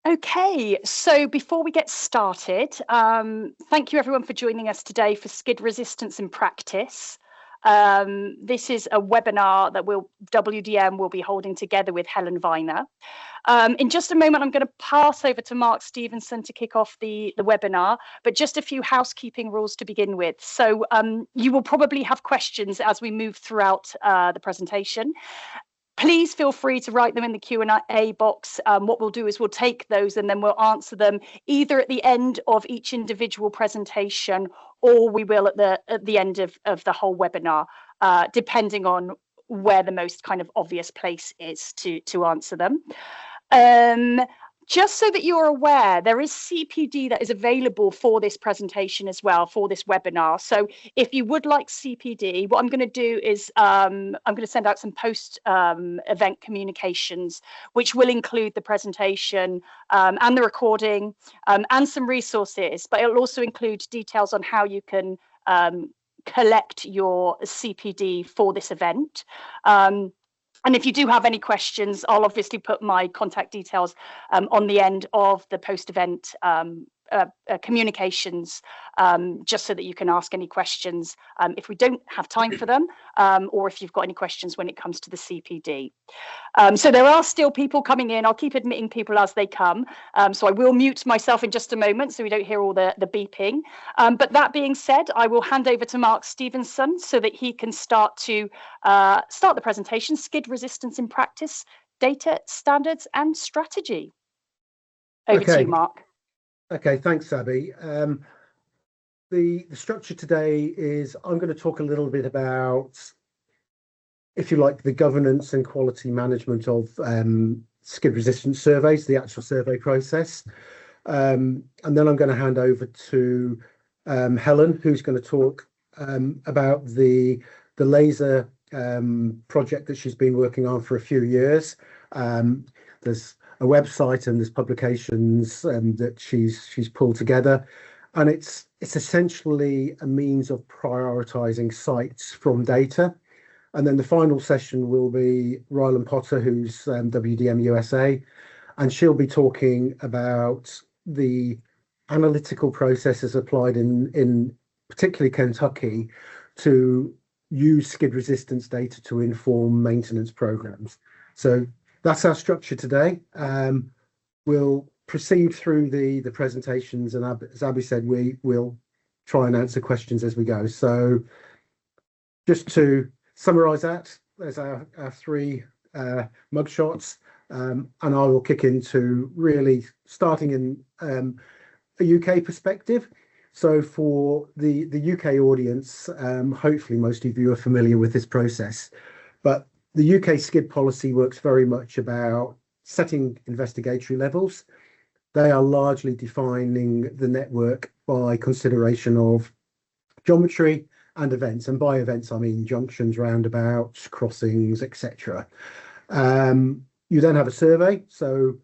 Okay, so before we get started, thank you everyone for joining us today for Skid Resistance in Practice. This is a webinar that WDM will be holding together with Helen Viner. In just a moment, I'm going to pass over to Mark Stevenson to kick off the webinar, but just a few housekeeping rules to begin with. So you will probably have questions as we move throughout the presentation. Please feel free to write them in the Q&A box. What we'll do is we'll take those and then we'll answer them either at the end of each individual presentation, or we will at the end of the whole webinar, depending on where the most kind of obvious place is to answer them. Just so that you're aware, there is CPD that is available for this presentation as well, for this webinar. So if you would like CPD, what I'm going to do is I'm going to send out some post-event communications, which will include the presentation and the recording and some resources, but it'll also include details on how you can collect your CPD for this event. And if you do have any questions, I'll obviously put my contact details on the end of the post-event communications, just so that you can ask any questions if we don't have time for them, or if you've got any questions when it comes to the CPD. So there are still people coming in. I'll keep admitting people as they come. So I will mute myself in just a moment so we don't hear all the beeping. But that being said, I will hand over to Mark Stevenson so that he can start the presentation, Skid Resistance in Practice, Data, Standards and Strategy. Over to you, Mark. Okay, thanks, Abby. The structure today is I'm going to talk a little bit about, if you like, the governance and quality management of skid resistance surveys, the actual survey process. And then I'm going to hand over to Helen, who's going to talk about the laser project that she's been working on for a few years. There's a website and there's publications that she's pulled together, and it's essentially a means of prioritizing sites from data. And then the final session will be Rylan Potter, who's WDM USA, and she'll be talking about the analytical processes applied in particularly Kentucky to use skid resistance data to inform maintenance programs. So that's our structure today. We'll proceed through the presentations, and as Abby said, we will try and answer questions as we go. So just to summarize that, there's our three mugshots, and I will kick into really starting in a UK perspective. So for the UK audience, hopefully most of you are familiar with this process, but the UK skid policy works very much about setting investigatory levels. They are largely defining the network by consideration of geometry and events. And by events, I mean junctions, roundabouts, crossings, etc. You then have a survey. So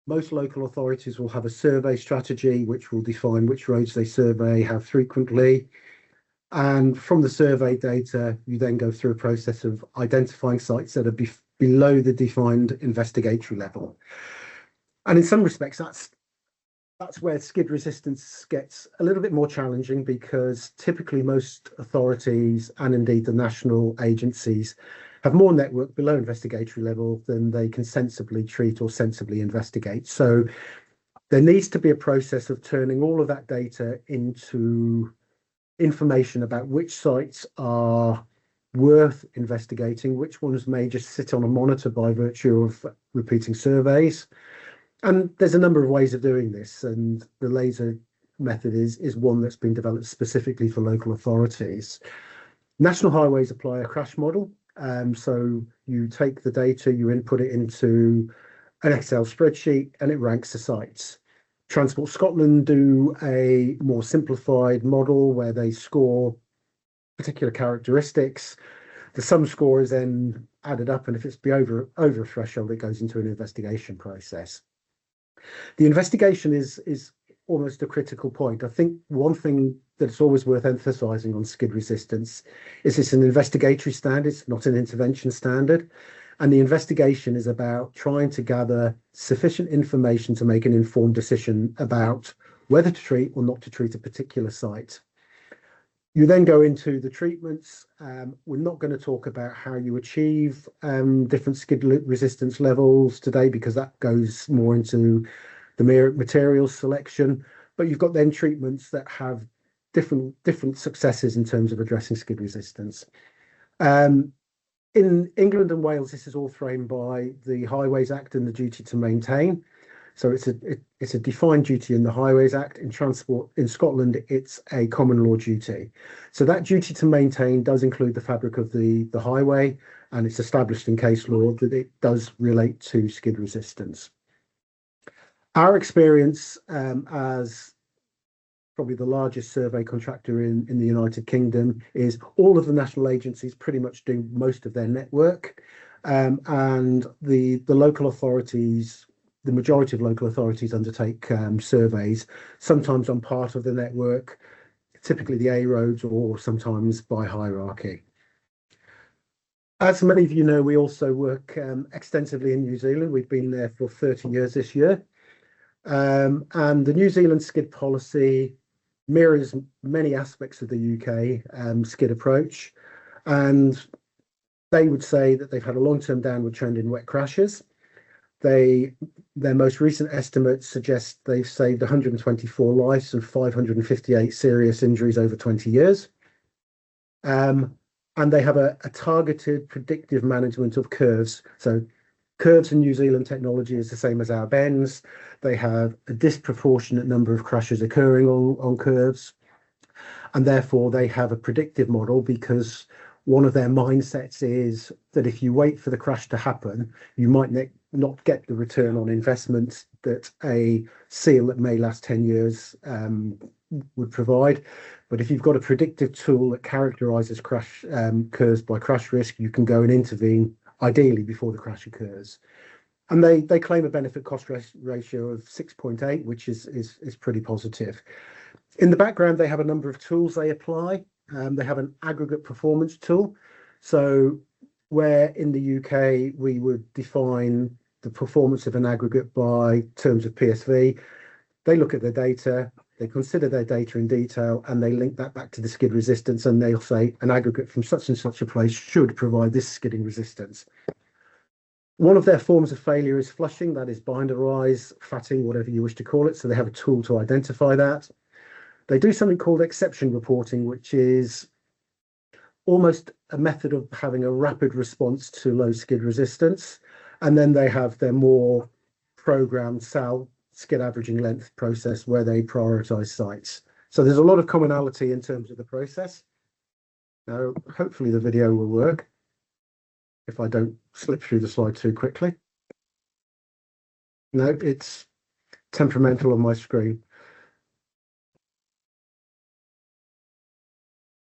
most local authorities will have a survey strategy, which will define which roads they survey, how frequently. And from the survey data, you then go through a process of identifying sites that are below the defined investigatory level. And in some respects, that's where skid resistance gets a little bit more challenging, because typically most authorities and indeed the national agencies have more network below investigatory level than they can sensibly treat or sensibly investigate. So there needs to be a process of turning all of that data into information about which sites are worth investigating, which ones may just sit on a monitor by virtue of repeating surveys. And there's a number of ways of doing this, and the laser method is one that's been developed specifically for local authorities. National highways apply a crash model. So you take the data, you input it into an Excel spreadsheet, and it ranks the sites. Transport Scotland do a more simplified model where they score particular characteristics. The sum score is then added up, and if it's over a threshold, it goes into an investigation process. The investigation is almost a critical point. I think one thing that's always worth emphasising on skid resistance is it's an investigatory standard, it's not an intervention standard. And the investigation is about trying to gather sufficient information to make an informed decision about whether to treat or not to treat a particular site. You then go into the treatments. We're not going to talk about how you achieve different skid resistance levels today, because that goes more into the materials selection. But you've got then treatments that have different successes in terms of addressing skid resistance. In England and Wales, this is all framed by the Highways Act and the duty to maintain. So it's a defined duty in the Highways Act. In transport in Scotland, it's a common law duty. So that duty to maintain does include the fabric of the highway, and it's established in case law that it does relate to skid resistance. Our experience as probably the largest survey contractor in the United Kingdom is all of the national agencies pretty much do most of their network, and the local authorities, the majority of local authorities undertake surveys, sometimes on part of the network, typically the A roads, or sometimes by hierarchy. As many of you know, we also work extensively in New Zealand. We've been there for 30 years this year. And the New Zealand skid policy mirrors many aspects of the UK skid approach. And they would say that they've had a long-term downward trend in wet crashes. Their most recent estimates suggest they've saved 124 lives and 558 serious injuries over 20 years. And they have a targeted predictive management of curves. So curves in New Zealand technology is the same as our bends. They have a disproportionate number of crashes occurring on curves. And therefore, they have a predictive model, because one of their mindsets is that if you wait for the crash to happen, you might not get the return on investment that a seal that may last 10 years would provide. But if you've got a predictive tool that characterizes crash curves by crash risk, you can go and intervene ideally before the crash occurs. And they claim a benefit cost ratio of 6.8, which is pretty positive. In the background, they have a number of tools they apply. They have an aggregate performance tool. So where in the UK we would define the performance of an aggregate by terms of PSV, they look at their data, they consider their data in detail, and they link that back to the skid resistance, and they'll say an aggregate from such and such a place should provide this skidding resistance. One of their forms of failure is flushing, that is binder rise, fatting, whatever you wish to call it. So they have a tool to identify that. They do something called exception reporting, which is almost a method of having a rapid response to low skid resistance. And then they have their more programmed SAL, skid averaging length process, where they prioritize sites. So there's a lot of commonality in terms of the process. Now, hopefully the video will work if I don't slip through the slide too quickly. No, it's temperamental on my screen.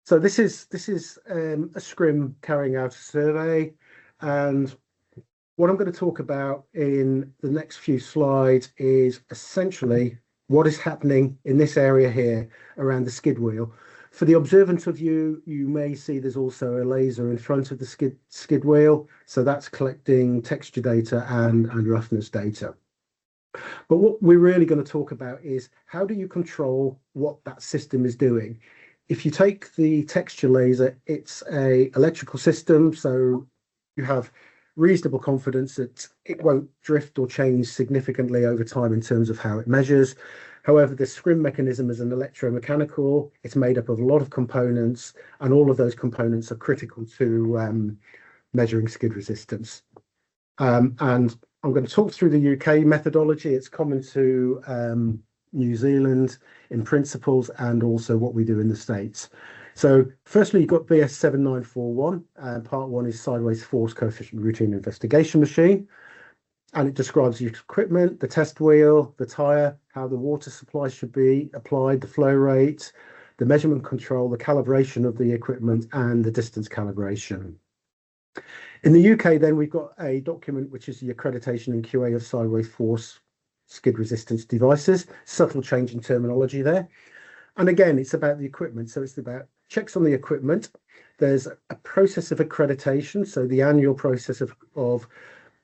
So this is a scrim carrying out a survey, and what I'm going to talk about in the next few slides is essentially what is happening in this area here around the skid wheel. For the observant of you, you may see there's also a laser in front of the skid wheel, so that's collecting texture data and roughness data. But what we're really going to talk about is how do you control what that system is doing? If you take the texture laser, it's an electrical system, so you have reasonable confidence that it won't drift or change significantly over time in terms of how it measures. However, the scrim mechanism is an electromechanical. It's made up of a lot of components, and all of those components are critical to measuring skid resistance. And I'm going to talk through the UK methodology. It's common to New Zealand in principles, and also what we do in the States. So firstly, you've got BS 7941, and part one is sideways force coefficient routine investigation machine. And it describes the equipment, the test wheel, the tyre, how the water supply should be applied, the flow rate, the measurement control, the calibration of the equipment, and the distance calibration. In the UK, then, we've got a document which is the accreditation and QA of sideways force skid resistance devices. Subtle change in terminology there. And again, it's about the equipment. So it's about checks on the equipment. There's a process of accreditation, so the annual process of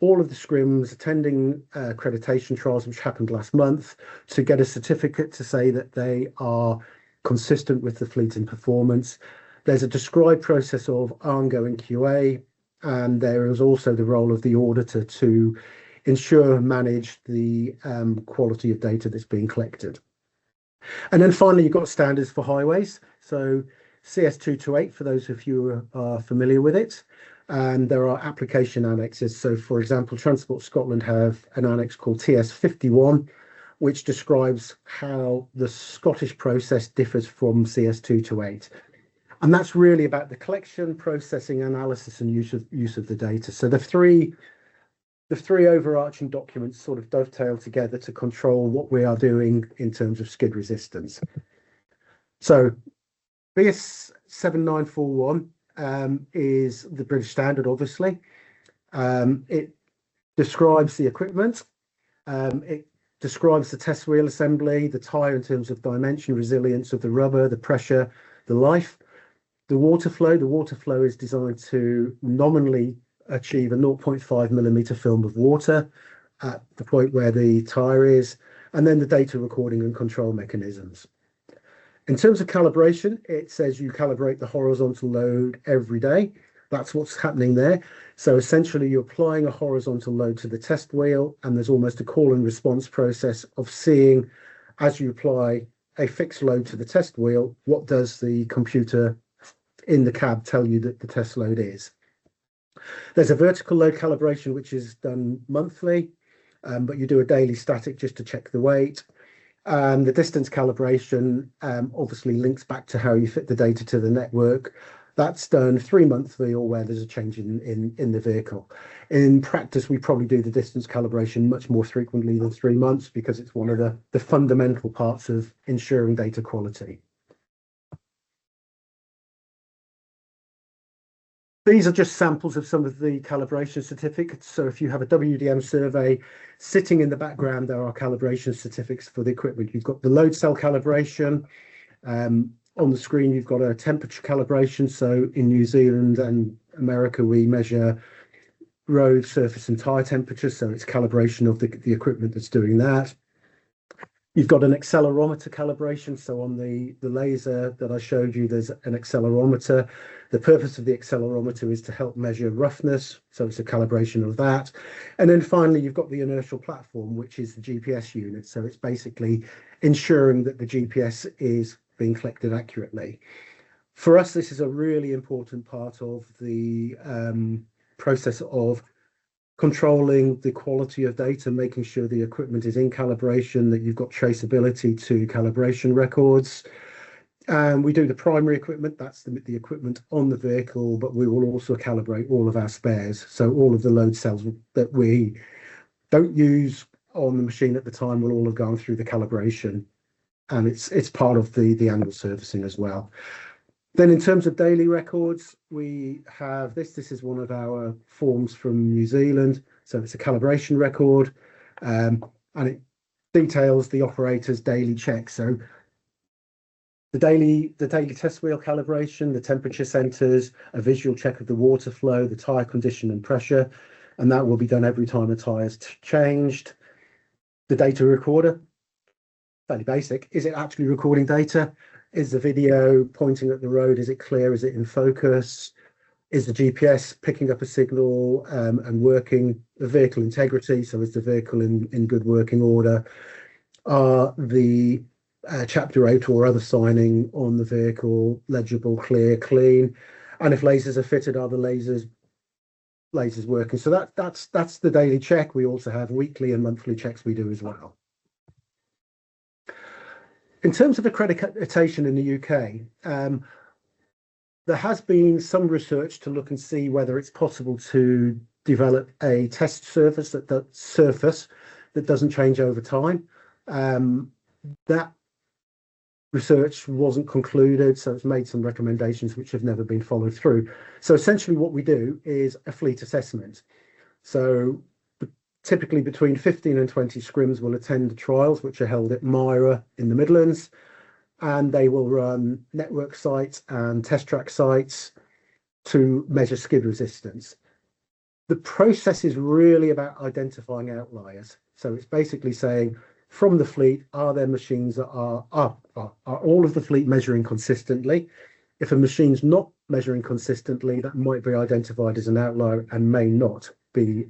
all of the scrims attending accreditation trials, which happened last month, to get a certificate to say that they are consistent with the fleet in performance. There's a described process of ongoing QA, and there is also the role of the auditor to ensure and manage the quality of data that's being collected. And then finally, you've got standards for highways. So CS228, for those of you who are familiar with it, and there are application annexes. So for example, Transport Scotland have an annex called TS51, which describes how the Scottish process differs from CS228. And that's really about the collection, processing, analysis, and use of the data. So the three overarching documents sort of dovetail together to control what we are doing in terms of skid resistance. So BS 7941 is the British standard, obviously. It describes the equipment. It describes the test wheel assembly, the tyre in terms of dimension, resilience of the rubber, the pressure, the life. The water flow is designed to nominally achieve a 0.5 millimeter film of water at the point where the tyre is, and then the data recording and control mechanisms. In terms of calibration, it says you calibrate the horizontal load every day. That's what's happening there. So essentially, you're applying a horizontal load to the test wheel, and there's almost a call and response process of seeing, as you apply a fixed load to the test wheel, what does the computer in the cab tell you that the test load is. There's a vertical load calibration, which is done monthly, but you do a daily static just to check the weight. And the distance calibration obviously links back to how you fit the data to the network. That's done 3 monthly, or where there's a change in the vehicle. In practice, we probably do the distance calibration much more frequently than 3 months, because it's one of the fundamental parts of ensuring data quality. These are just samples of some of the calibration certificates. So if you have a WDM survey sitting in the background, there are calibration certificates for the equipment. You've got the load cell calibration. On the screen, you've got a temperature calibration. So in New Zealand and America, we measure road, surface and tyre temperature. So it's calibration of the equipment that's doing that. You've got an accelerometer calibration. So on the laser that I showed you, there's an accelerometer. The purpose of the accelerometer is to help measure roughness. So it's a calibration of that. And then finally, you've got the inertial platform, which is the GPS unit. So it's basically ensuring that the GPS is being collected accurately. For us, this is a really important part of the process of controlling the quality of data, making sure the equipment is in calibration, that you've got traceability to calibration records. And we do the primary equipment, that's the equipment on the vehicle, but we will also calibrate all of our spares. So all of the load cells that we don't use on the machine at the time will all have gone through the calibration. And it's part of the annual servicing as well. Then in terms of daily records, we have this. This is one of our forms from New Zealand. So it's a calibration record, and it details the operator's daily checks. So the daily test wheel calibration, the temperature sensors, a visual check of the water flow, the tyre condition and pressure, and that will be done every time a tyre is changed. The data recorder, fairly basic. Is it actually recording data? Is the video pointing at the road? Is it clear? Is it in focus? Is the GPS picking up a signal and working? The vehicle integrity, so is the vehicle in good working order? Are the Chapter 8 or other signing on the vehicle legible, clear, clean? And if lasers are fitted, are the lasers working? So that's the daily check. We also have weekly and monthly checks we do as well. In terms of accreditation in the UK, there has been some research to look and see whether it's possible to develop a test surface that doesn't change over time. That research wasn't concluded, so it's made some recommendations which have never been followed through. So essentially what we do is a fleet assessment. So typically between 15 and 20 scrims will attend the trials, which are held at Myra in the Midlands, and they will run network sites and test track sites. to measure skid resistance. The process is really about identifying outliers. So it's basically saying, from the fleet, are there machines that are all of the fleet measuring consistently? If a machine's not measuring consistently, that might be identified as an outlier and may not be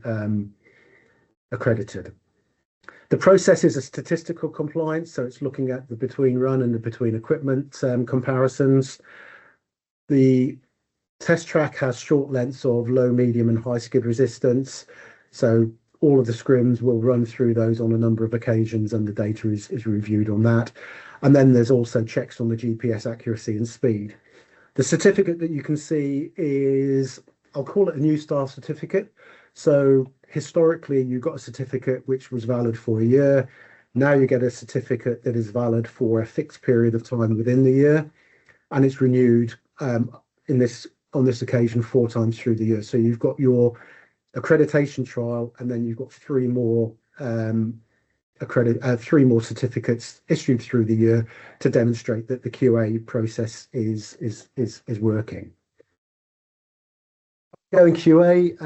accredited. The process is a statistical compliance, so it's looking at the between run and the between equipment comparisons. The test track has short lengths of low, medium, and high skid resistance. So all of the scrims will run through those on a number of occasions, and the data is reviewed on that. And then there's also checks on the GPS accuracy and speed. The certificate that you can see is, I'll call it a new style certificate. So historically, you got a certificate which was valid for a year. Now you get a certificate that is valid for a fixed period of time within the year, and it's renewed on this occasion 4 times through the year. So you've got your accreditation trial, and then you've got 3 more 3 more certificates issued through the year to demonstrate that the QA process is working. Going QA,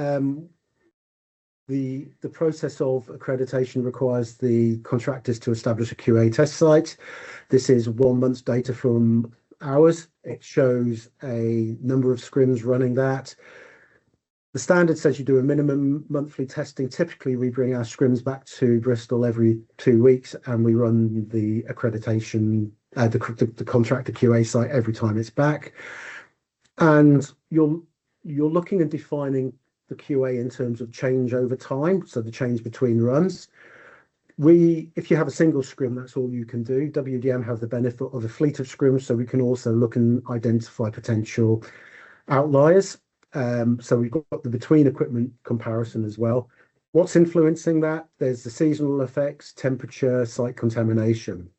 the process of accreditation requires the contractors to establish a QA test site. This is 1 month's data from ours. It shows a number of scrims running that. The standard says you do a minimum monthly testing. Typically, we bring our scrims back to Bristol every 2 weeks, and we run the accreditation, the contractor QA site every time it's back. And you're looking and defining the QA in terms of change over time, so the change between runs. If you have a single scrim, that's all you can do. WDM have the benefit of a fleet of scrims, so we can also look and identify potential outliers. So we've got the between equipment comparison as well. What's influencing that? There's the seasonal effects, temperature, site contamination.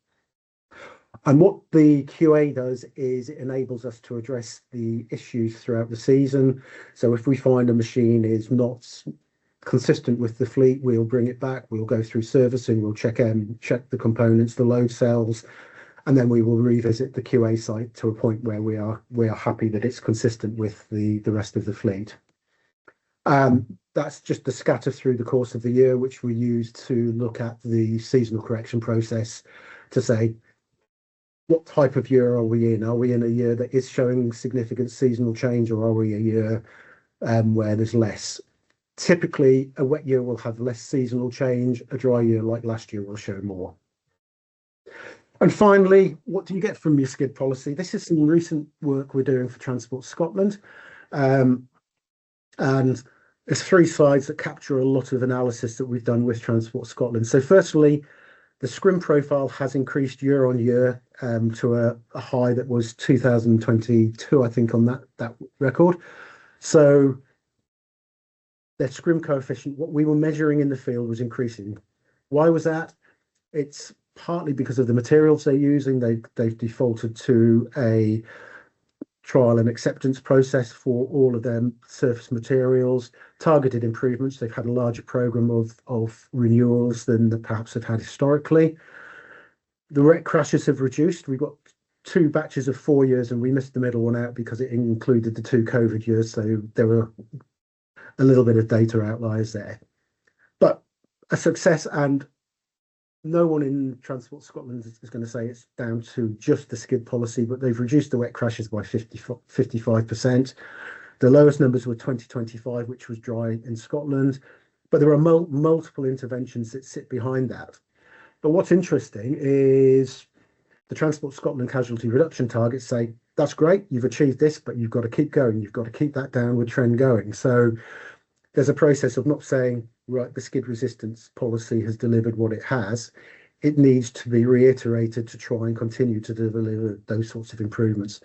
And what the QA does is it enables us to address the issues throughout the season. So if we find a machine is not consistent with the fleet, we'll bring it back, we'll go through servicing, we'll check the components, the load cells, and then we will revisit the QA site to a point where we are happy that it's consistent with the rest of the fleet. That's just the scatter through the course of the year, which we use to look at the seasonal correction process to say, what type of year are we in? Are we in a year that is showing significant seasonal change, or are we a year where there's less? Typically, a wet year will have less seasonal change. A dry year like last year will show more. And finally, what do you get from your skid policy? This is some recent work we're doing for Transport Scotland. And there's 3 slides that capture a lot of analysis that we've done with Transport Scotland. So firstly, the scrim profile has increased year on year to a high that was 2022, I think, on that record. So their scrim coefficient, what we were measuring in the field, was increasing. Why was that? It's partly because of the materials they're using. They've defaulted to a trial and acceptance process for all of their surface materials, targeted improvements. They've had a larger program of renewals than perhaps they've had historically. The wreck crashes have reduced. We've got 2 batches of 4 years, and we missed the middle one out because it included the 2 COVID years. So there were a little bit of data outliers there. But a success, and no one in Transport Scotland is going to say it's down to just the skid policy, but they've reduced the wet crashes by 55%. The lowest numbers were 2025, which was dry in Scotland, but there are multiple interventions that sit behind that. But what's interesting is the Transport Scotland casualty reduction targets say, that's great, you've achieved this, but you've got to keep going. You've got to keep that downward trend going. So there's a process of not saying, right, the skid resistance policy has delivered what it has. It needs to be reiterated to try and continue to deliver those sorts of improvements.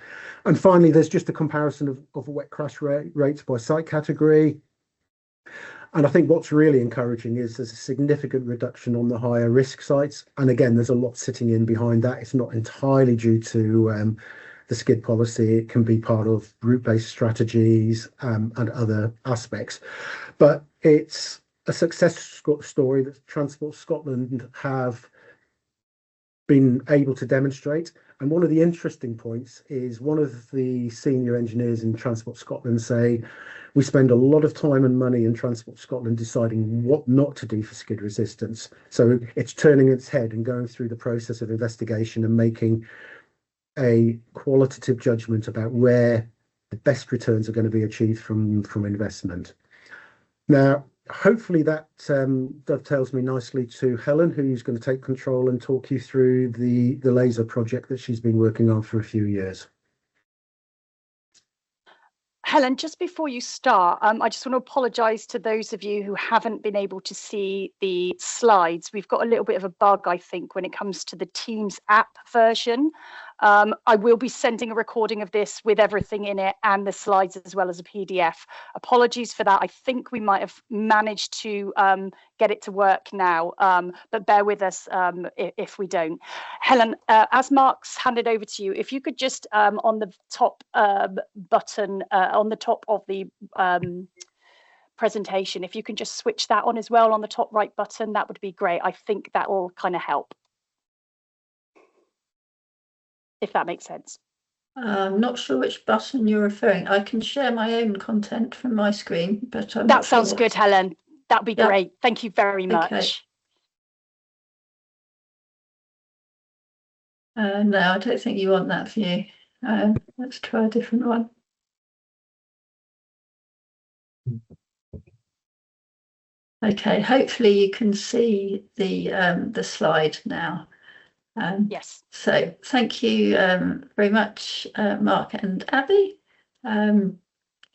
And finally, there's just a comparison of wet crash rates by site category. And I think what's really encouraging is there's a significant reduction on the higher risk sites. And again, there's a lot sitting in behind that. It's not entirely due to the skid policy. It can be part of route-based strategies and other aspects. But it's a success story that Transport Scotland have been able to demonstrate. And one of the interesting points is one of the senior engineers in Transport Scotland say, we spend a lot of time and money in Transport Scotland deciding what not to do for skid resistance. So it's turning its head and going through the process of investigation and making a qualitative judgment about where the best returns are going to be achieved from investment. Now, hopefully that dovetails me nicely to Helen, who's going to take control and talk you through the laser project that she's been working on for a few years. Helen, just before you start, I just want to apologise to those of you who haven't been able to see the slides. We've got a little bit of a bug, I think, when it comes to the Teams app version. I will be sending a recording of this with everything in it and the slides as well as a PDF. Apologies for that. I think we might have managed to get it to work now, but bear with us if we don't. Helen, as Mark's handed over to you, if you could just on the top button, on the top of the presentation, if you can just switch that on as well on the top right button, that would be great. I think that will kind of help, if that makes sense. I'm not sure which button you're referring. I can share my own content from my screen, but that sounds good, Helen. That'd be great. Thank you very much. Okay. No, I don't think you want that view. Let's try a different one. Okay, hopefully you can see the slide now. Yes. So thank you very much, Mark and Abby.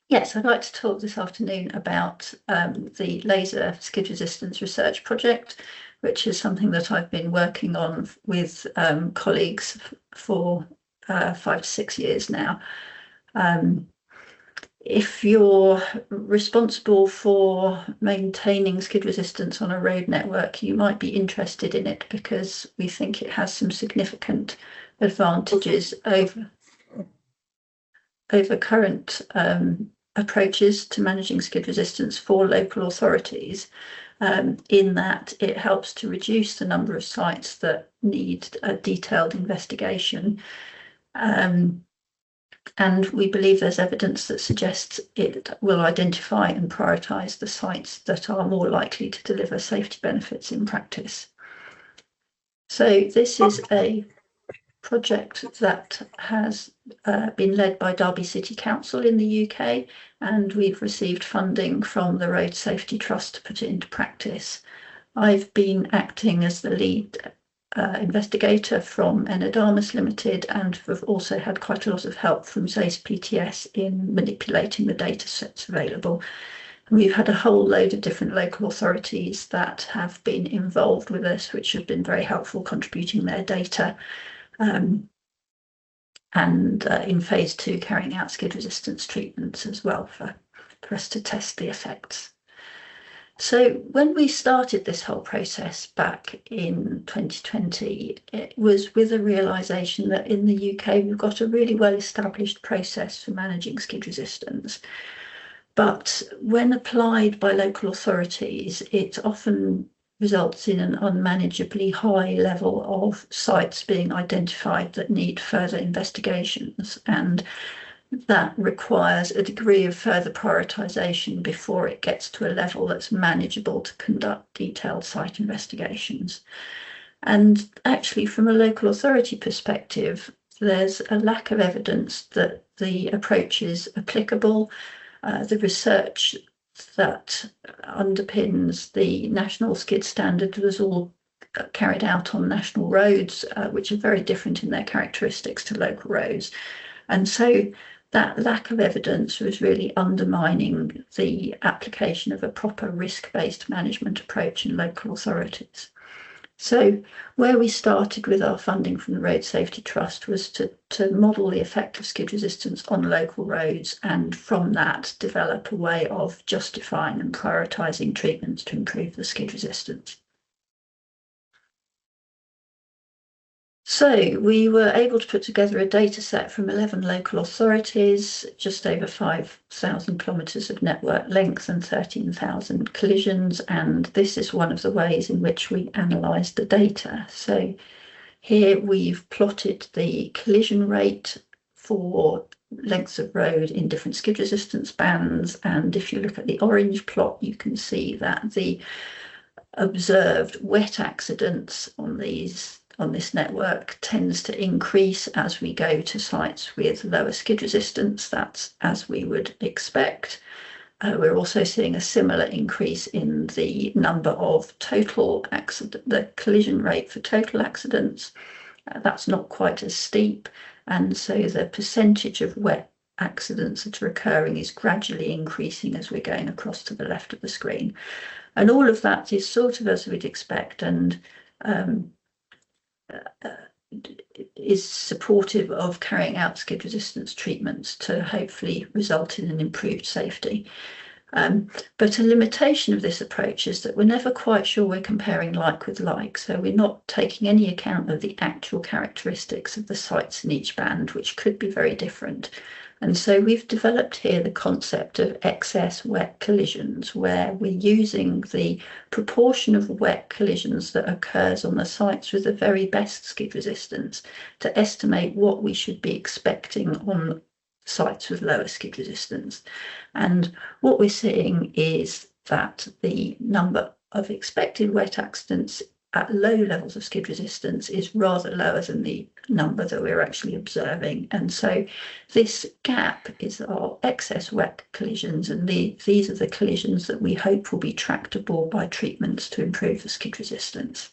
Yes, I'd like to talk this afternoon about the laser skid resistance research project, which is something that I've been working on with colleagues for 5 to 6 years now. If you're responsible for maintaining skid resistance on a road network, you might be interested in it because we think it has some significant advantages over current approaches to managing skid resistance for local authorities, in that it helps to reduce the number of sites that need a detailed investigation. And we believe there's evidence that suggests it will identify and prioritise the sites that are more likely to deliver safety benefits in practice. So this is a project that has been led by Derby City Council in the UK, and we've received funding from the Road Safety Trust to put it into practice. I've been acting as the lead investigator from Enadamus Limited, and have also had quite a lot of help from ZACE PTS in manipulating the data sets available. And we've had a whole load of different local authorities that have been involved with us, which have been very helpful, contributing their data, and in phase 2 carrying out skid resistance treatments as well for us to test the effects. So when we started this whole process back in 2020, it was with a realisation that in the UK we've got a really well-established process for managing skid resistance. But when applied by local authorities, it often results in an unmanageably high level of sites being identified that need further investigations, and that requires a degree of further prioritisation before it gets to a level that's manageable to conduct detailed site investigations. And actually, from a local authority perspective, there's a lack of evidence that the approach is applicable. The research that underpins the national skid standard was all carried out on national roads, which are very different in their characteristics to local roads. And so that lack of evidence was really undermining the application of a proper risk-based management approach in local authorities. So where we started with our funding from the Road Safety Trust was to model the effect of skid resistance on local roads, and from that develop a way of justifying and prioritising treatments to improve the skid resistance. So we were able to put together a data set from 11 local authorities, just over 5,000 kilometres of network length and 13,000 collisions, and this is one of the ways in which we analysed the data. So Here we've plotted the collision rate for lengths of road in different skid resistance bands, and if you look at the orange plot, you can see that the observed wet accidents on this network tends to increase as we go to sites with lower skid resistance. That's as we would expect. We're also seeing a similar increase in the number of the collision rate for total accidents. That's not quite as steep, and so the percentage of wet accidents that are occurring is gradually increasing as we're going across to the left of the screen. And all of that is sort of as we'd expect, and is supportive of carrying out skid resistance treatments to hopefully result in an improved safety. But a limitation of this approach is that we're never quite sure we're comparing like with like, so we're not taking any account of the actual characteristics of the sites in each band, which could be very different. And so we've developed here the concept of excess wet collisions, where we're using the proportion of wet collisions that occurs on the sites with the very best skid resistance to estimate what we should be expecting on sites with lower skid resistance. And what we're seeing is that the number of expected wet accidents at low levels of skid resistance is rather lower than the number that we're actually observing. And so this gap is our excess wet collisions, and these are the collisions that we hope will be tractable by treatments to improve the skid resistance.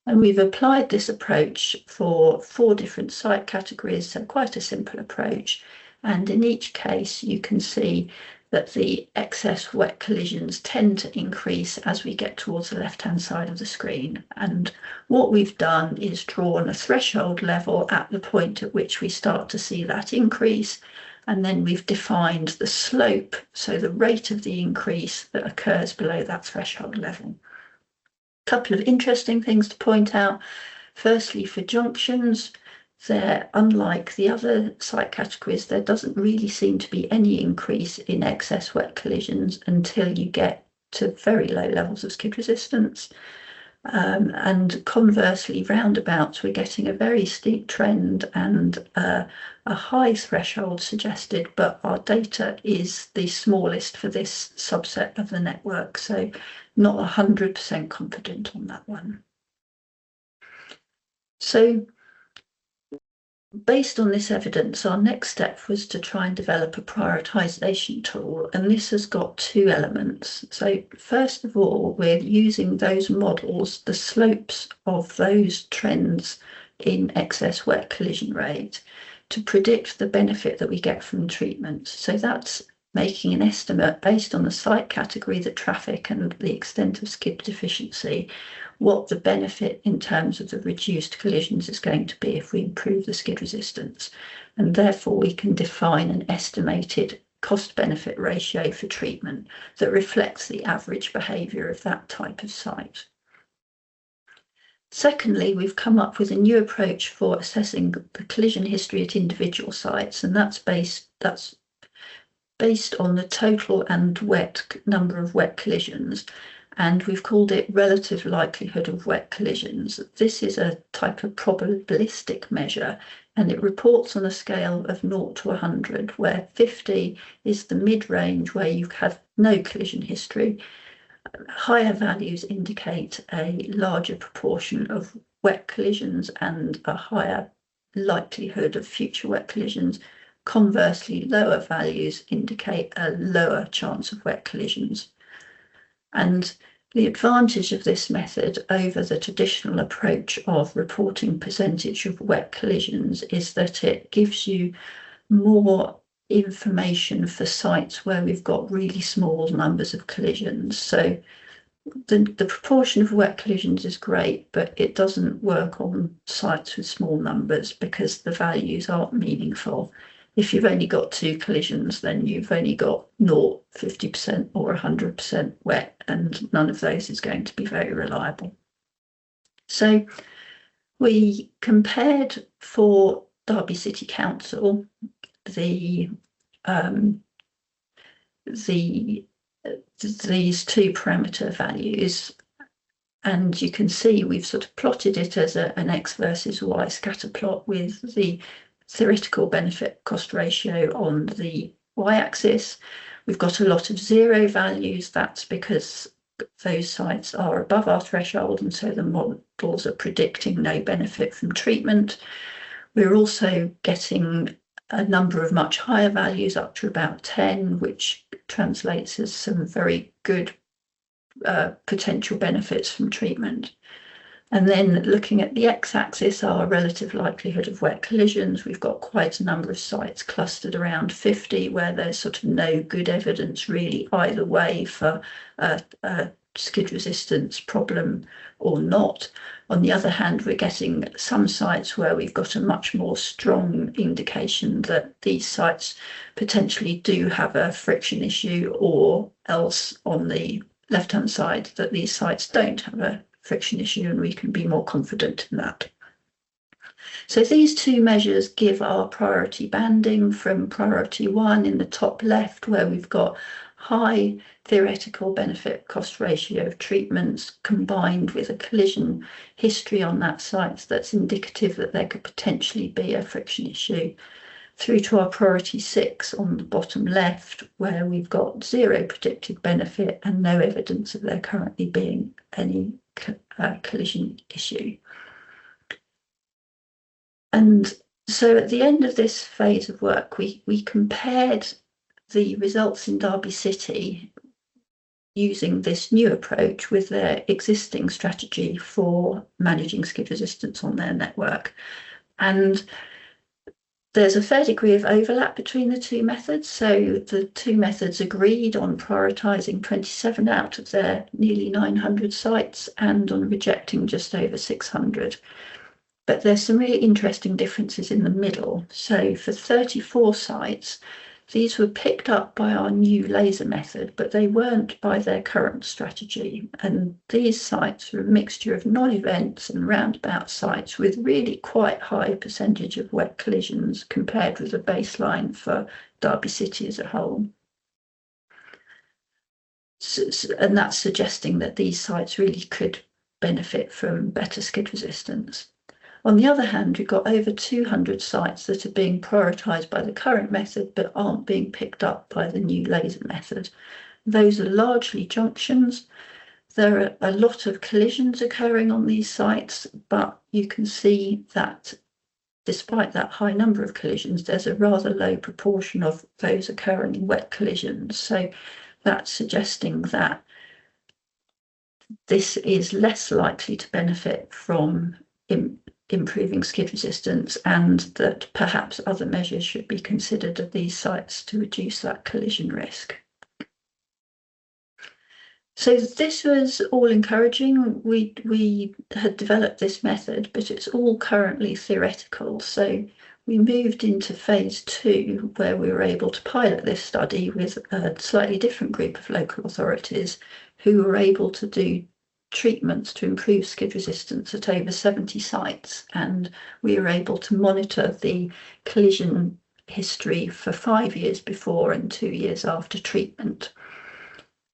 And we've applied this approach for 4 different site categories, so quite a simple approach. And in each case, you can see that the excess wet collisions tend to increase as we get towards the left-hand side of the screen. And what we've done is drawn a threshold level at the point at which we start to see that increase. And then we've defined the slope, so the rate of the increase that occurs below that threshold level. A couple of interesting things to point out. Firstly, for junctions, unlike the other site categories, there doesn't really seem to be any increase in excess wet collisions until you get to very low levels of skid resistance. And conversely, roundabouts, we're getting a very steep trend and a high threshold suggested, but our data is the smallest for this subset of the network, so not 100% confident on that one. So based on this evidence, our next step was to try and develop a prioritization tool, and this has got 2 elements. So first of all, we're using those models, the slopes of those trends in excess wet collision rate, to predict the benefit that we get from treatment. So that's making an estimate based on the site category, the traffic and the extent of skid deficiency, what the benefit in terms of the reduced collisions is going to be if we improve the skid resistance. And therefore we can define an estimated cost-benefit ratio for treatment that reflects the average behaviour of that type of site. Secondly, we've come up with a new approach for assessing the collision history at individual sites, and that's based on the total and number of wet collisions, and we've called it relative likelihood of wet collisions. This is a type of probabilistic measure, and it reports on a scale of 0 to 100, where 50 is the mid-range where you have no collision history. Higher values indicate a larger proportion of wet collisions and a higher likelihood of future wet collisions. Conversely, lower values indicate a lower chance of wet collisions. And the advantage of this method over the traditional approach of reporting percentage of wet collisions is that it gives you more information for sites where we've got really small numbers of collisions. So the proportion of wet collisions is great, but it doesn't work on sites with small numbers because the values aren't meaningful. If you've only got 2 collisions, then you've only got 0, 50% or 100% wet, and none of those is going to be very reliable. So we compared for Derby City Council these 2 parameter values And you can see we've sort of plotted it as an X versus Y scatter plot with the theoretical benefit cost ratio on the Y-axis. We've got a lot of zero values. That's because those sites are above our threshold, and so the models are predicting no benefit from treatment. We're also getting a number of much higher values up to about 10, which translates as some very good potential benefits from treatment. And then looking at the x-axis, our relative likelihood of wet collisions, we've got quite a number of sites clustered around 50 where there's sort of no good evidence really either way for a skid resistance problem or not. On the other hand, we're getting some sites where we've got a much more strong indication that these sites potentially do have a friction issue, or else on the left-hand side that these sites don't have a friction issue, and we can be more confident in that. So these two measures give our priority banding from priority 1 in the top left, where we've got high theoretical benefit cost ratio of treatments combined with a collision history on that site that's indicative that there could potentially be a friction issue, through to our priority 6 on the bottom left, where we've got zero predicted benefit and no evidence of there currently being any collision issue. And so at the end of this phase of work, we compared the results in Derby City using this new approach with their existing strategy for managing skid resistance on their network. And there's a fair degree of overlap between the two methods. So the two methods agreed on prioritising 27 out of their nearly 900 sites and on rejecting just over 600. But there's some really interesting differences in the middle. So for 34 sites, these were picked up by our new laser method, but they weren't by their current strategy. And these sites were a mixture of non-events and roundabout sites with really quite high percentage of wet collisions compared with the baseline for Derby City as a whole. And that's suggesting that these sites really could benefit from better skid resistance. On the other hand, we've got over 200 sites that are being prioritised by the current method but aren't being picked up by the new laser method. Those are largely junctions. There are a lot of collisions occurring on these sites, but you can see that despite that high number of collisions, there's a rather low proportion of those occurring in wet collisions. So that's suggesting that this is less likely to benefit from improving skid resistance, and that perhaps other measures should be considered at these sites to reduce that collision risk. So this was all encouraging. We had developed this method, but it's all currently theoretical. So we moved into phase 2, where we were able to pilot this study with a slightly different group of local authorities who were able to do treatments to improve skid resistance at over 70 sites, and we were able to monitor the collision history for 5 years before and 2 years after treatment,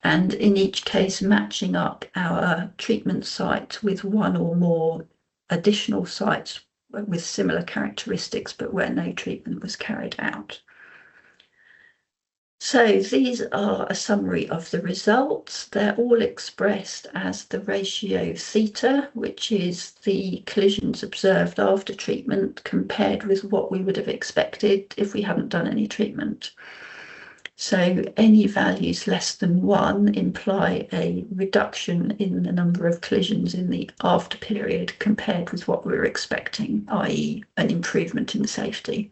and in each case matching up our treatment site with one or more additional sites with similar characteristics but where no treatment was carried out. So these are a summary of the results. They're all expressed as the ratio theta, which is the collisions observed after treatment compared with what we would have expected if we hadn't done any treatment. So any values less than 1 imply a reduction in the number of collisions in the after period compared with what we were expecting, i.e. an improvement in safety.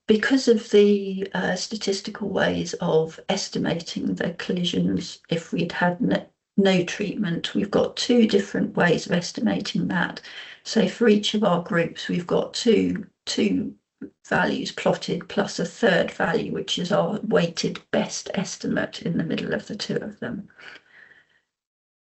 Because of the statistical ways of estimating the collisions if we'd had no treatment, we've got 2 different ways of estimating that. So for each of our groups, we've got two values plotted plus a third value, which is our weighted best estimate in the middle of the 2 of them.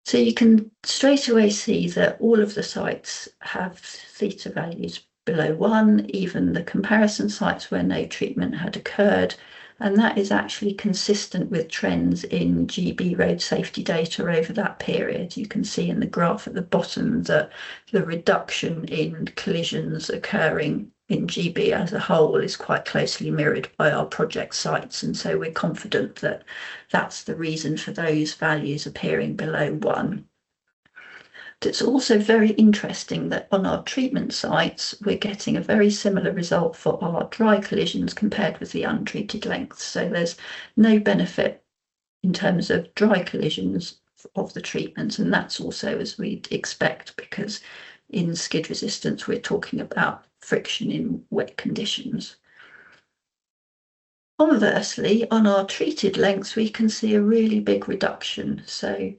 So you can straight away see that all of the sites have theta values below 1, even the comparison sites where no treatment had occurred. and that is actually consistent with trends in GB road safety data over that period. You can see in the graph at the bottom that the reduction in collisions occurring in GB as a whole is quite closely mirrored by our project sites, and so we're confident that that's the reason for those values appearing below 1. It's also very interesting that on our treatment sites, we're getting a very similar result for our dry collisions compared with the untreated lengths. So there's no benefit in terms of dry collisions of the treatments, and that's also as we'd expect, because in skid resistance, we're talking about friction in wet conditions. Conversely, on our treated lengths, we can see a really big reduction. So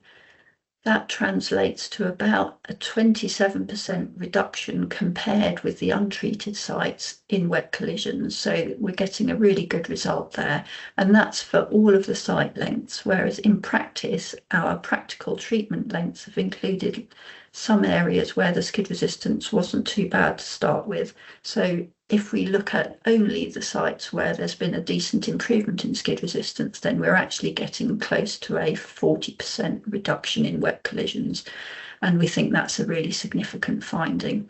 that translates to about a 27% reduction compared with the untreated sites in wet collisions. So we're getting a really good result there. And that's for all of the site lengths, whereas in practice, our practical treatment lengths have included some areas where the skid resistance wasn't too bad to start with. So if we look at only the sites where there's been a decent improvement in skid resistance, then we're actually getting close to a 40% reduction in wet collisions. And we think that's a really significant finding.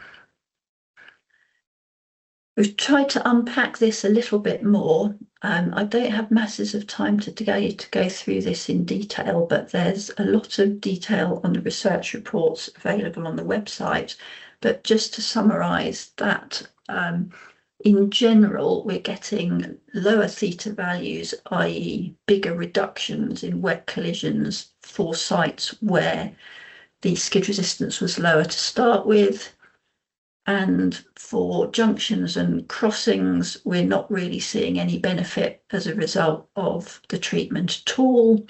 We've tried to unpack this a little bit more. I don't have masses of time today to go through this in detail, but there's a lot of detail on the research reports available on the website. But just to summarise that, in general, we're getting lower theta values, i.e. bigger reductions in wet collisions for sites where the skid resistance was lower to start with. And for junctions and crossings, we're not really seeing any benefit as a result of the treatment at all.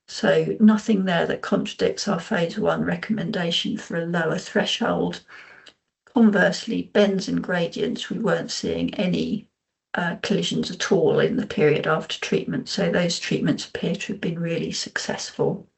So nothing there that contradicts our phase 1 recommendation for a lower threshold. Conversely, bends and gradients, we weren't seeing any collisions at all in the period after treatment. So those treatments appear to have been really successful.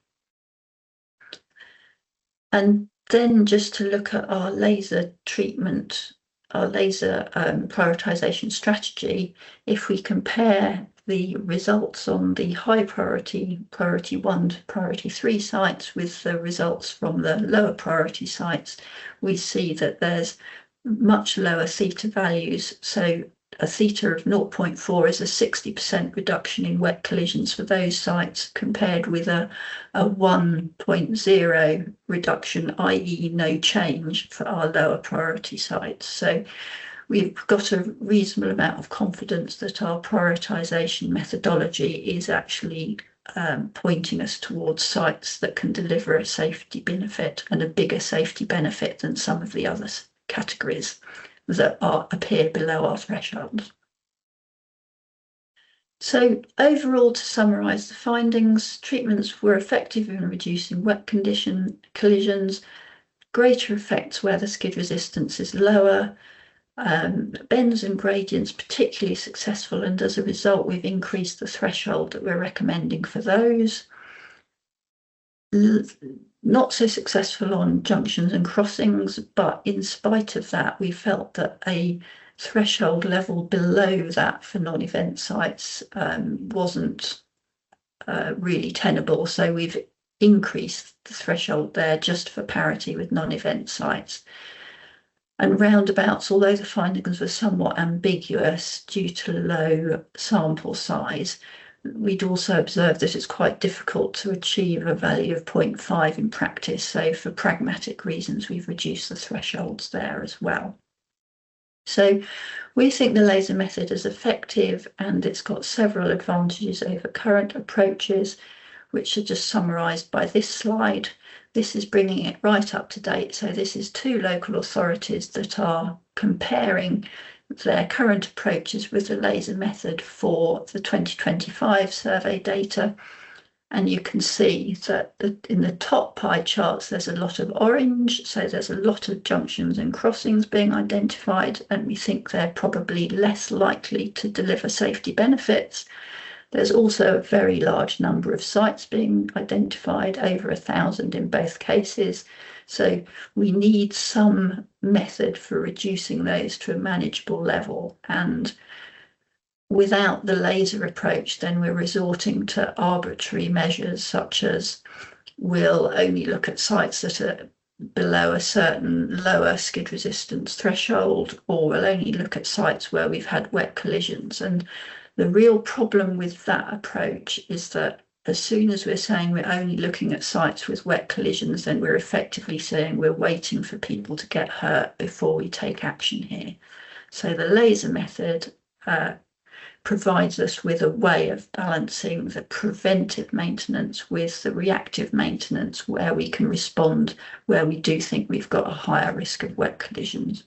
And then just to look at our laser treatment, our laser prioritization strategy, if we compare the results on the high priority 1 to priority 3 sites with the results from the lower priority sites, we see that there's much lower theta values. So a theta of 0.4 is a 60% reduction in wet collisions for those sites, compared with a 1.0 reduction, i.e. no change, for our lower priority sites. So we've got a reasonable amount of confidence that our prioritization methodology is actually pointing us towards sites that can deliver a safety benefit, and a bigger safety benefit than some of the other categories that appear below our thresholds. So overall, to summarise the findings, treatments were effective in reducing wet collisions, greater effects where the skid resistance is lower, bends and gradients particularly successful, and as a result we've increased the threshold that we're recommending for those. Not so successful on junctions and crossings, but in spite of that, we felt that a threshold level below that for non-event sites wasn't really tenable. So we've increased the threshold there just for parity with non-event sites. And roundabouts, although the findings were somewhat ambiguous due to low sample size, we'd also observed that it's quite difficult to achieve a value of 0.5 in practice. So for pragmatic reasons, we've reduced the thresholds there as well. So we think the laser method is effective, and it's got several advantages over current approaches, which are just summarised by this slide. This is bringing it right up to date. So this is 2 local authorities that are comparing their current approaches with the laser method for the 2025 survey data. And you can see that in the top pie charts, there's a lot of orange. So there's a lot of junctions and crossings being identified, and we think they're probably less likely to deliver safety benefits. There's also a very large number of sites being identified, over 1,000 in both cases. So we need some method for reducing those to a manageable level. And without the laser approach, then we're resorting to arbitrary measures, such as we'll only look at sites that are below a certain lower skid resistance threshold, or we'll only look at sites where we've had wet collisions. And the real problem with that approach is that as soon as we're saying we're only looking at sites with wet collisions, then we're effectively saying we're waiting for people to get hurt before we take action here. So the laser method provides us with a way of balancing the preventive maintenance with the reactive maintenance, where we can respond where we do think we've got a higher risk of wet collisions.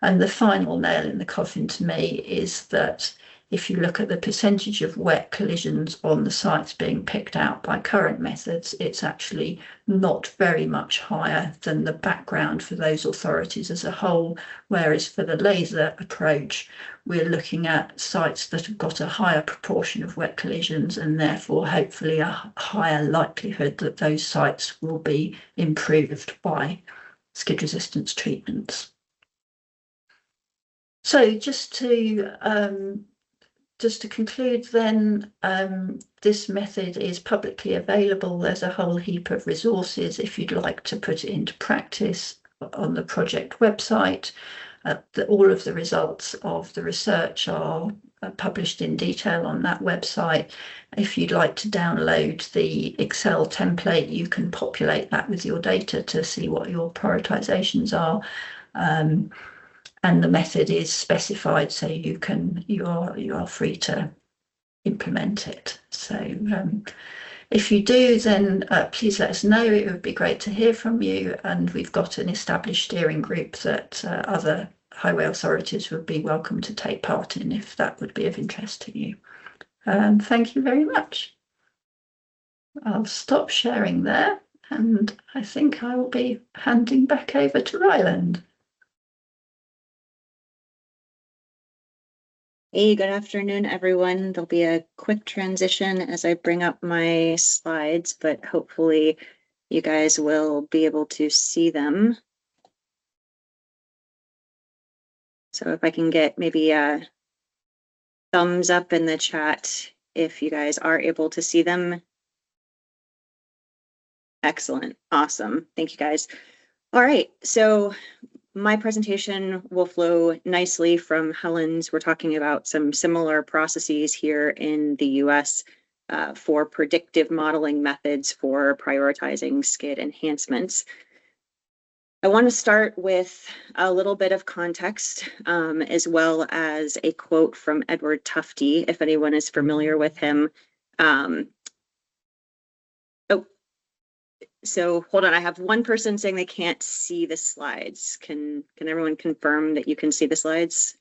And the final nail in the coffin to me is that if you look at the percentage of wet collisions on the sites being picked out by current methods, it's actually not very much higher than the background for those authorities as a whole, whereas for the laser approach, we're looking at sites that have got a higher proportion of wet collisions, and therefore hopefully a higher likelihood that those sites will be improved by skid resistance treatments. So just to conclude then, this method is publicly available. There's a whole heap of resources if you'd like to put it into practice on the project website. All of the results of the research are published in detail on that website. If you'd like to download the Excel template, you can populate that with your data to see what your prioritizations are. And the method is specified, so you are free to implement it. So if you do, then please let us know. It would be great to hear from you, and we've got an established steering group that other highway authorities would be welcome to take part in if that would be of interest to you. Thank you very much. I'll stop sharing there, and I think I will be handing back over to Ryland. Hey, good afternoon, everyone. There'll be a quick transition as I bring up my slides, but hopefully you guys will be able to see them. So if I can get maybe a thumbs up in the chat if you guys are able to see them. Excellent. Awesome. Thank you, guys. All right. So my presentation will flow nicely from Helen's. We're talking about some similar processes here in the US for predictive modeling methods for prioritizing skid enhancements. I want to start with a little bit of context, as well as a quote from Edward Tufte, if anyone is familiar with him. So hold on, I have one person saying they can't see the slides. Can everyone confirm that you can see the slides?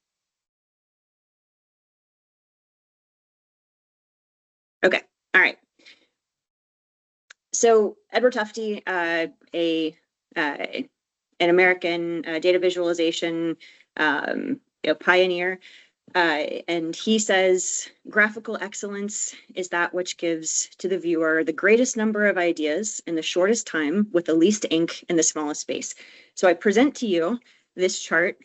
Okay, all right. So Edward Tufte, an American data visualization pioneer, and he says, graphical excellence is that which gives to the viewer the greatest number of ideas in the shortest time with the least ink in the smallest space. So I present to you this chart,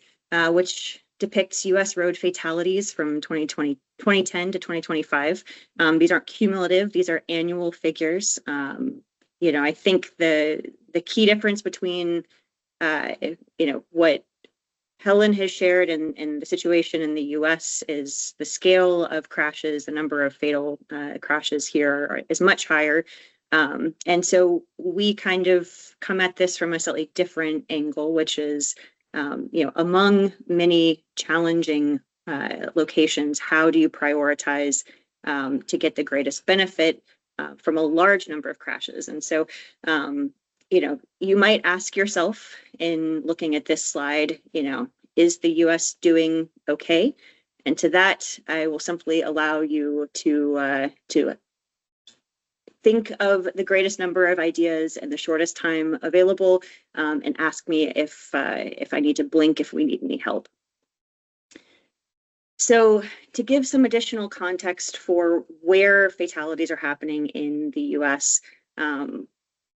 which depicts US road fatalities from 2010 to 2025. These aren't cumulative, these are annual figures. I think the key difference between what Helen has shared in the situation in the US is the scale of crashes. The number of fatal crashes here is much higher. And so we kind of come at this from a slightly different angle, which is, among many challenging locations, how do you prioritize to get the greatest benefit from a large number of crashes? And so, you might ask yourself in looking at this slide, is the US doing okay? And to that, I will simply allow you to think of the greatest number of ideas in the shortest time available, and ask me if I need to blink, if we need any help. So to give some additional context for where fatalities are happening in the US,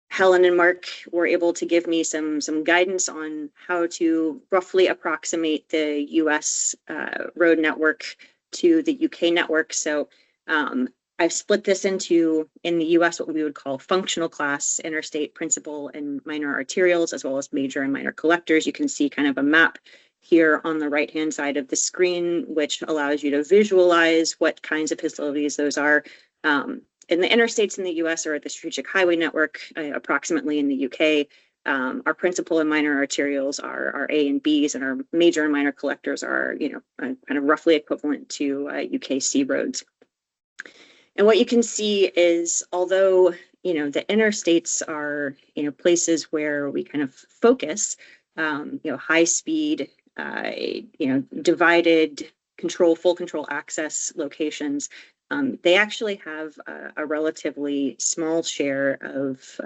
Helen and Mark were able to give me some guidance on how to roughly approximate the US road network to the UK network. So I've split this into, in the US, what we would call functional class, interstate, principal, and minor arterials, as well as major and minor collectors. You can see kind of a map here on the right-hand side of the screen, which allows you to visualize what kinds of facilities those are. And the interstates in the US are the strategic highway network, approximately in the UK. Our principal and minor arterials are A and Bs, and our major and minor collectors are, kind of roughly equivalent to UK C roads. And what you can see is, although, the interstates are, places where we kind of focus, high speed, divided full control access locations, they actually have a relatively small share of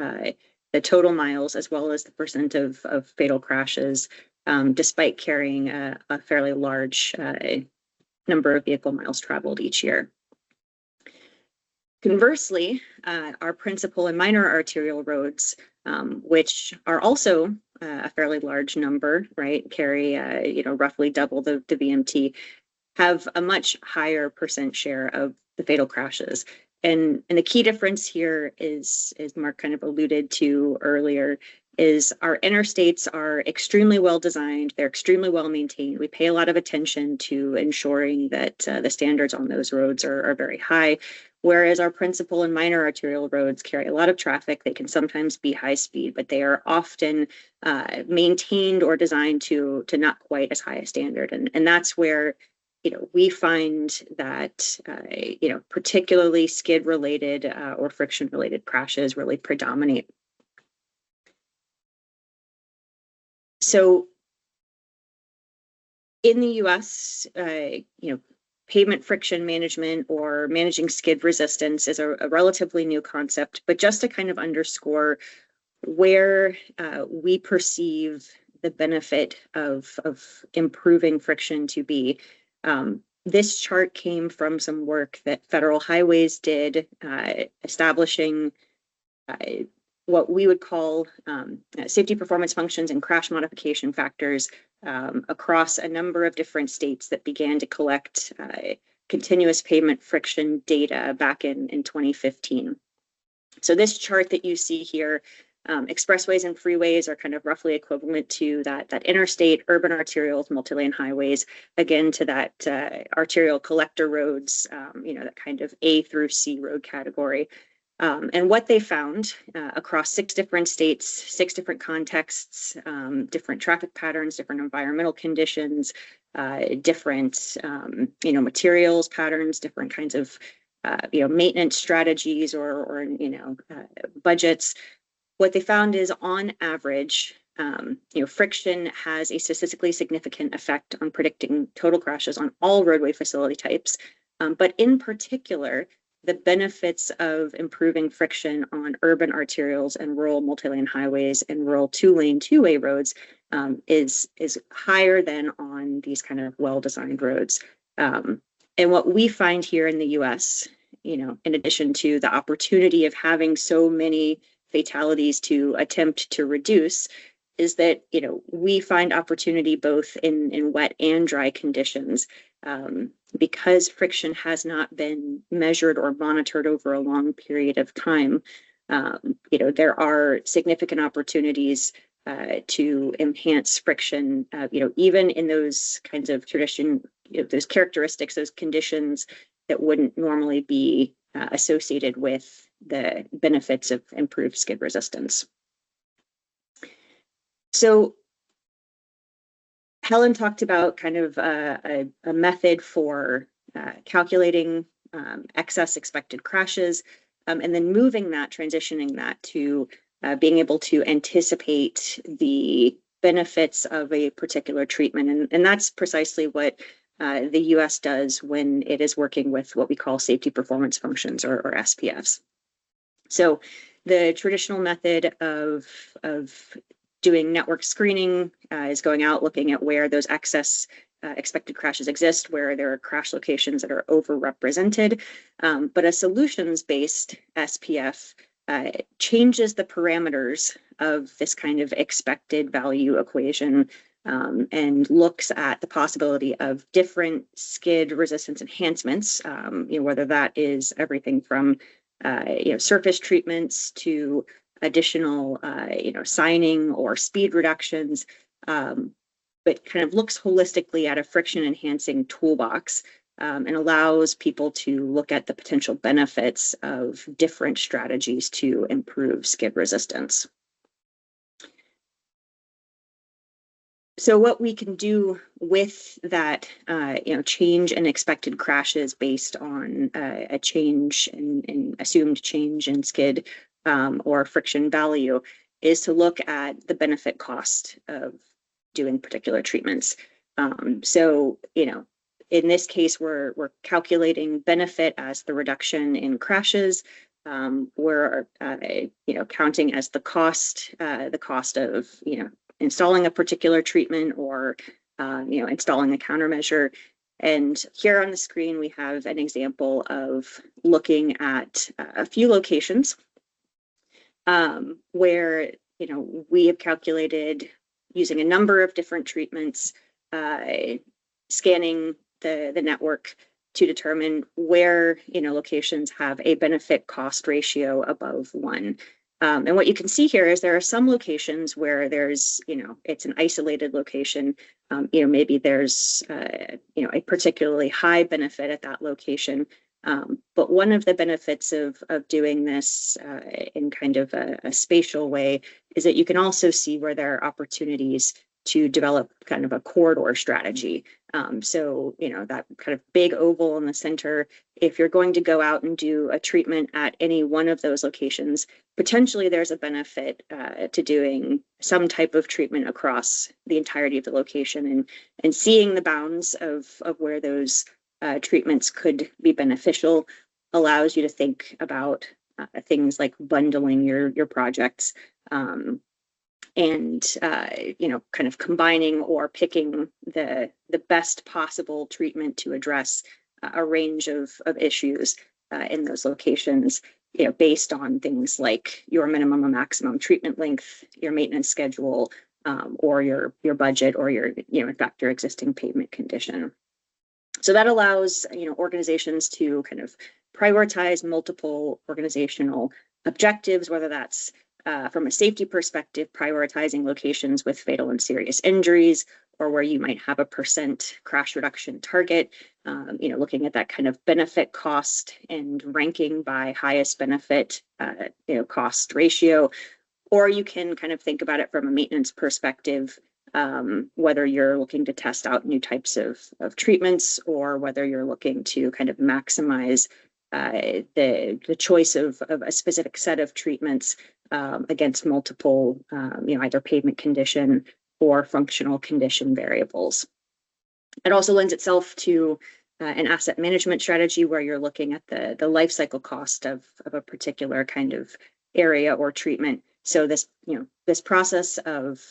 the total miles, as well as the percent of fatal crashes, despite carrying a fairly large number of vehicle miles traveled each year. Conversely, our principal and minor arterial roads, which are also a fairly large number, right, carry roughly double the VMT, have a much higher percent share of the fatal crashes. And the key difference here is, as Mark kind of alluded to earlier, is our interstates are extremely well designed. They're extremely well maintained. We pay a lot of attention to ensuring that the standards on those roads are very high. Whereas our principal and minor arterial roads carry a lot of traffic. They can sometimes be high speed, but they are often maintained or designed to not quite as high a standard. And that's where, we find that, particularly skid related or friction related crashes really predominate. So in the US, pavement friction management or managing skid resistance is a relatively new concept, but just to kind of underscore where we perceive the benefit of improving friction to be. This chart came from some work that Federal Highways did, establishing what we would call safety performance functions and crash modification factors across a number of different states that began to collect continuous pavement friction data back in 2015. So this chart that you see here, expressways and freeways are kind of roughly equivalent to that interstate, urban arterials, multi-lane highways, again to that arterial collector roads, that kind of A through C road category. And what they found across 6 different states, 6 different contexts, different traffic patterns, different environmental conditions, different, materials patterns, different kinds of, maintenance strategies or budgets. What they found is, on average, friction has a statistically significant effect on predicting total crashes on all roadway facility types, but in particular, the benefits of improving friction on urban arterials and rural multi-lane highways and rural 2-lane 2-way roads is higher than on these kind of well-designed roads. And what we find here in the US, in addition to the opportunity of having so many fatalities to attempt to reduce, is that, we find opportunity both in wet and dry conditions. Because friction has not been measured or monitored over a long period of time, there are significant opportunities to enhance friction, even in those kinds of those characteristics, those conditions that wouldn't normally be associated with the benefits of improved skid resistance. So Helen talked about kind of a method for calculating excess expected crashes, and then transitioning that to being able to anticipate the benefits of a particular treatment. And that's precisely what the US does when it is working with what we call safety performance functions or SPFs. So the traditional method of doing network screening is going out, looking at where those excess expected crashes exist, where there are crash locations that are overrepresented. But a solutions-based SPF changes the parameters of this kind of expected value equation and looks at the possibility of different skid resistance enhancements, whether that is everything from surface treatments to additional signing or speed reductions, but kind of looks holistically at a friction enhancing toolbox, and allows people to look at the potential benefits of different strategies to improve skid resistance. So what we can do with that, change in expected crashes based on a change in assumed change in skid or friction value, is to look at the benefit cost of doing particular treatments. In this case, we're calculating benefit as the reduction in crashes. We're counting as the cost of installing a particular treatment or installing a countermeasure. And here on the screen, we have an example of looking at a few locations where we have calculated using a number of different treatments, scanning the network to determine where locations have a benefit cost ratio above 1. And what you can see here is there are some locations where there's, it's an isolated location. Maybe there's, a particularly high benefit at that location. But one of the benefits of doing this in kind of a spatial way is that you can also see where there are opportunities to develop kind of a corridor strategy. That kind of big oval in the center, if you're going to go out and do a treatment at any one of those locations, potentially there's a benefit to doing some type of treatment across the entirety of the location, and seeing the bounds of where those treatments could be beneficial allows you to think about things like bundling your projects. And kind of combining or picking the best possible treatment to address a range of issues in those locations, based on things like your minimum and maximum treatment length, your maintenance schedule, or your budget, or in fact, your existing pavement condition. So that allows organizations to kind of prioritize multiple organizational objectives, whether that's from a safety perspective, prioritizing locations with fatal and serious injuries, or where you might have a % crash reduction target, looking at that kind of benefit cost and ranking by highest benefit cost ratio. Or you can kind of think about it from a maintenance perspective, whether you're looking to test out new types of treatments, or whether you're looking to kind of maximize the choice of a specific set of treatments against multiple, either pavement condition or functional condition variables. It also lends itself to an asset management strategy where you're looking at the life cycle cost of a particular kind of area or treatment. So this process of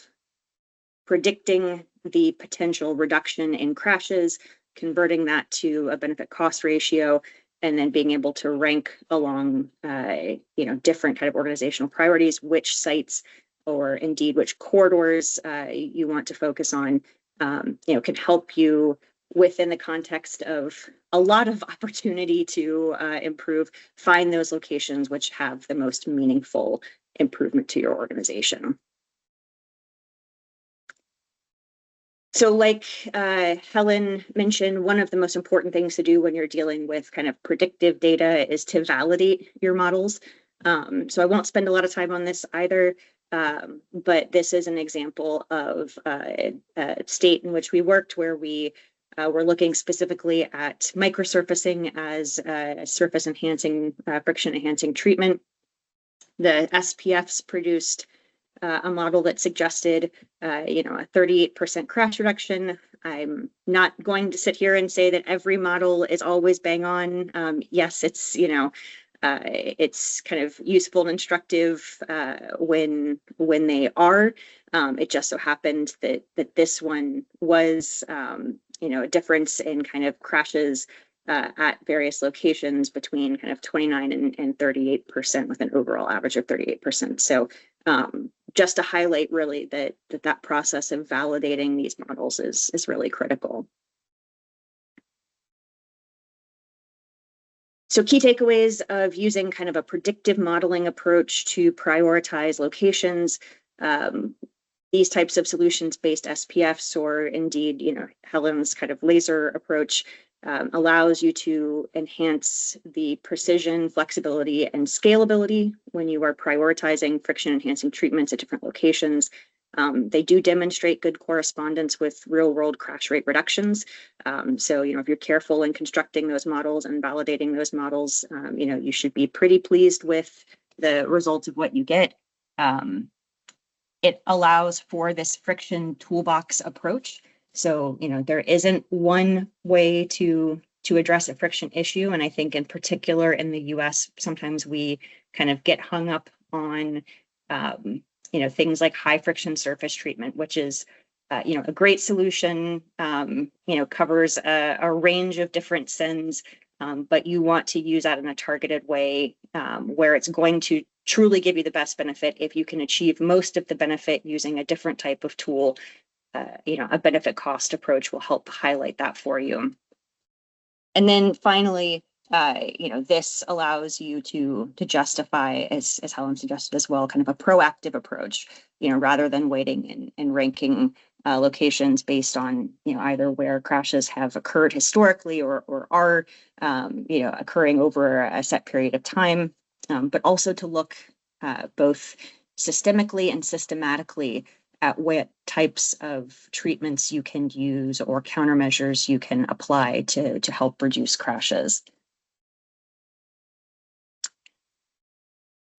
predicting the potential reduction in crashes, converting that to a benefit cost ratio, and then being able to rank along, different kind of organizational priorities, which sites or indeed which corridors you want to focus on, can help you within the context of a lot of opportunity to improve, find those locations which have the most meaningful improvement to your organization. So like Helen mentioned, one of the most important things to do when you're dealing with kind of predictive data is to validate your models. So I won't spend a lot of time on this either, but this is an example of a state in which we worked where we were looking specifically at microsurfacing as a surface enhancing, friction enhancing treatment. The SPFs produced a model that suggested, a 38% crash reduction. I'm not going to sit here and say that every model is always bang on. Yes, it's, it's kind of useful and instructive when they are. It just so happened that this one was, a difference in kind of crashes at various locations between kind of 29 and 38%, with an overall average of 38%. So just to highlight really that process of validating these models is really critical. So key takeaways of using kind of a predictive modeling approach to prioritize locations. These types of solutions-based SPFs, or indeed, Helen's kind of laser approach, allows you to enhance the precision, flexibility, and scalability when you are prioritizing friction-enhancing treatments at different locations. They do demonstrate good correspondence with real-world crash rate reductions. So, if you're careful in constructing those models and validating those models, you should be pretty pleased with the results of what you get. It allows for this friction toolbox approach. So, there isn't one way to address a friction issue. And I think in particular in the US, sometimes we kind of get hung up on, things like high friction surface treatment, which is, a great solution, covers a range of different sins, but you want to use that in a targeted way where it's going to truly give you the best benefit. If you can achieve most of the benefit using a different type of tool, a benefit cost approach will help highlight that for you. And then finally, this allows you to justify, as Helen suggested as well, kind of a proactive approach, rather than waiting and ranking locations based on, either where crashes have occurred historically or are, occurring over a set period of time, but also to look both systemically and systematically at what types of treatments you can use or countermeasures you can apply to help reduce crashes.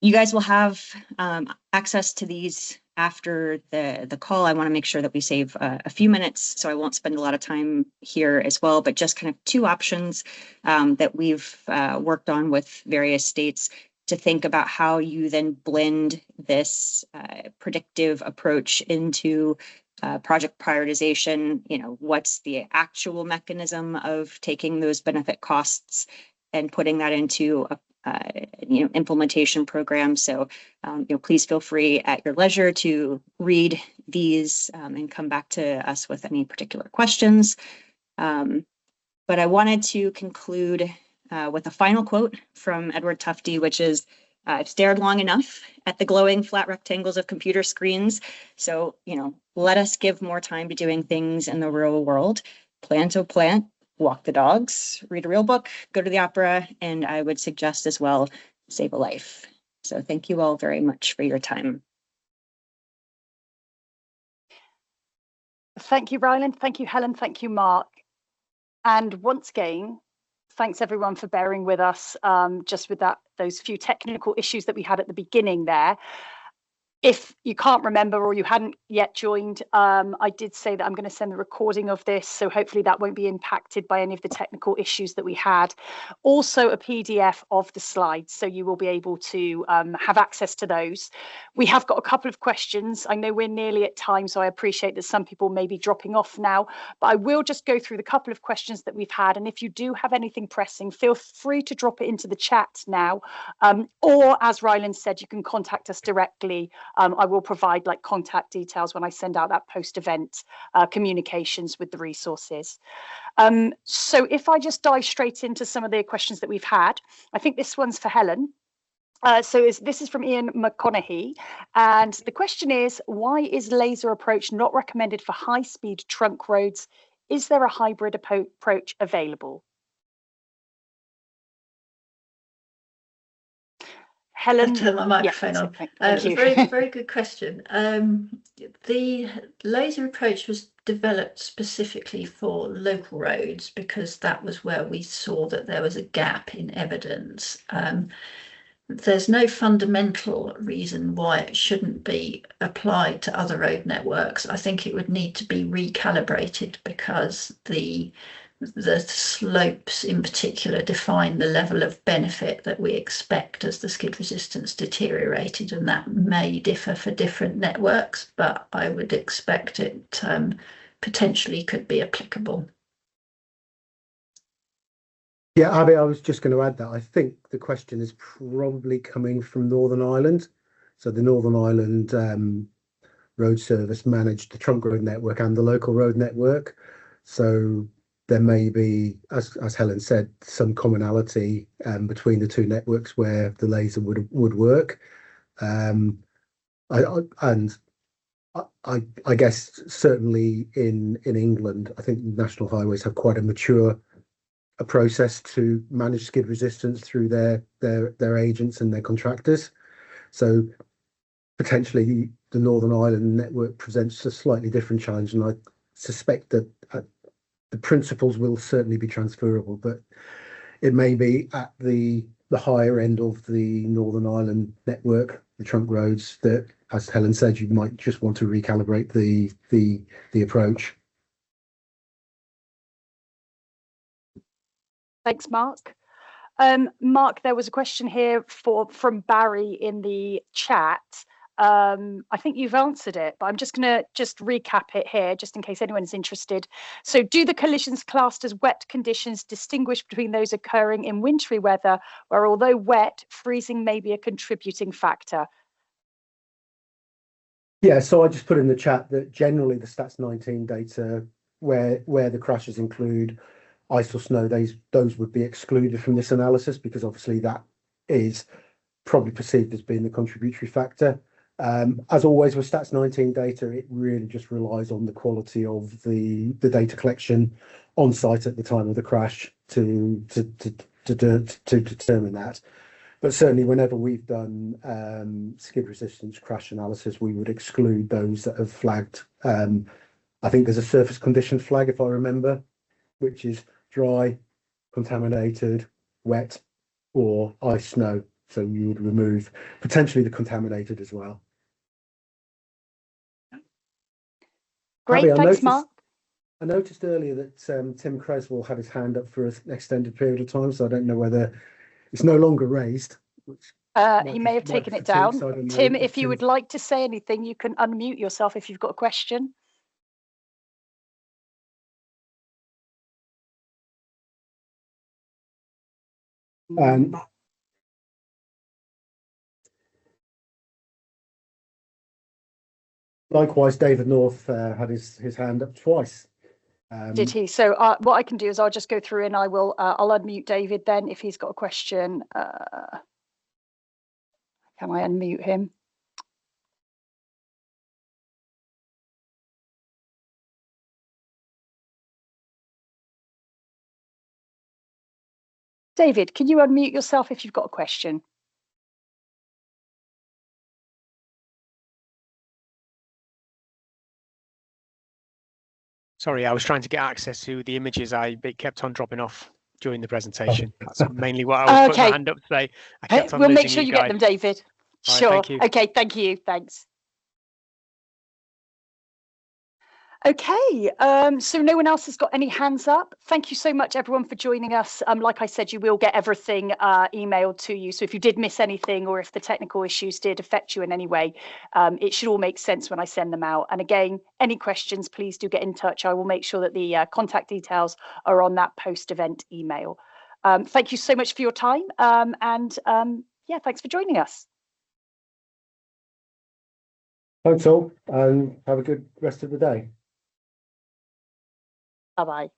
You guys will have access to these after the call. I want to make sure that we save a few minutes, so I won't spend a lot of time here as well, but just kind of two options that we've worked on with various states to think about how you then blend this predictive approach into project prioritization. What's the actual mechanism of taking those benefit costs and putting that into a implementation program. So, please feel free at your leisure to read these and come back to us with any particular questions. But I wanted to conclude with a final quote from Edward Tufte, which is, I've stared long enough at the glowing flat rectangles of computer screens. So, let us give more time to doing things in the real world. Plant, walk the dogs, read a real book, go to the opera, and I would suggest as well, save a life. So thank you all very much for your time. Thank you, Ryland. Thank you, Helen. Thank you, Mark. And once again, thanks everyone for bearing with us just with those few technical issues that we had at the beginning there. If you can't remember or you hadn't yet joined, I did say that I'm going to send the recording of this, so hopefully that won't be impacted by any of the technical issues that we had. Also a PDF of the slides, so you will be able to have access to those. We have got a couple of questions. I know we're nearly at time, so I appreciate that some people may be dropping off now, but I will just go through the couple of questions that we've had. And if you do have anything pressing, feel free to drop it into the chat now. Or as Ryland said, you can contact us directly. I will provide contact details when I send out that post-event communications with the resources. So if I just dive straight into some of the questions that we've had, I think this one's for Helen. This is from Ian McConaughey, and the question is, why is laser approach not recommended for high-speed trunk roads? Is there a hybrid approach available? Helen, turn my microphone on. Thank you. Very good question. The laser approach was developed specifically for local roads because that was where we saw that there was a gap in evidence. There's no fundamental reason why it shouldn't be applied to other road networks. I think it would need to be recalibrated because the slopes in particular define the level of benefit that we expect as the skid resistance deteriorated, and that may differ for different networks, but I would expect it potentially could be applicable. Yeah, Abby, I was just going to add that I think the question is probably coming from Northern Ireland. So the Northern Ireland Road Service managed the trunk road network and the local road network. So there may be, as Helen said, some commonality between the two networks where the laser would work. I guess certainly in England, I think National Highways have quite a mature process to manage skid resistance through their agents and their contractors. So potentially the Northern Ireland network presents a slightly different challenge, and I suspect that the principles will certainly be transferable, but it may be at the higher end of the Northern Ireland network, the trunk roads, that, as Helen said, you might just want to recalibrate the approach. Thanks, Mark. Mark, there was a question here from Barry in the chat. I think you've answered it, but I'm just going to recap it here, just in case anyone's interested. So, do the collisions classed as wet conditions distinguish between those occurring in wintry weather, where although wet, freezing may be a contributing factor? Yeah, so I just put in the chat that generally the Stats 19 data, where the crashes include ice or snow, those would be excluded from this analysis, because obviously that is probably perceived as being the contributory factor. As always with Stats 19 data, it really just relies on the quality of the data collection on site at the time of the crash to determine that. But certainly, whenever we've done skid resistance crash analysis, we would exclude those that have flagged. I think there's a surface condition flag, if I remember, which is dry, contaminated, wet, or ice snow. So you would remove potentially the contaminated as well. Great, Abby, thanks, Mark. I noticed earlier that Tim Creswell had his hand up for an extended period of time, so I don't know whether it's no longer raised. He may have taken it down. Tim, if you would like to say anything, you can unmute yourself if you've got a question. Likewise, David North had his hand up twice. Did he? So what I can do is I'll just go through and I'll unmute David then if he's got a question. Can I unmute him? David, can you unmute yourself if you've got a question? Sorry, I was trying to get access to the images. It kept on dropping off during the presentation. That's mainly what I was putting my hand up to say. I kept on we'll losing make sure you guys. get them, David. All sure. Right, thank you. Okay, thank you. Thanks. Okay, so no one else has got any hands up. Thank you so much, everyone, for joining us. Like I said, you will get everything emailed to you. So if you did miss anything or if the technical issues did affect you in any way, it should all make sense when I send them out. And again, any questions, please do get in touch. I will make sure that the contact details are on that post-event email. Thank you so much for your time. Yeah, thanks for joining us. Thanks all, and have a good rest of the day. Bye-bye.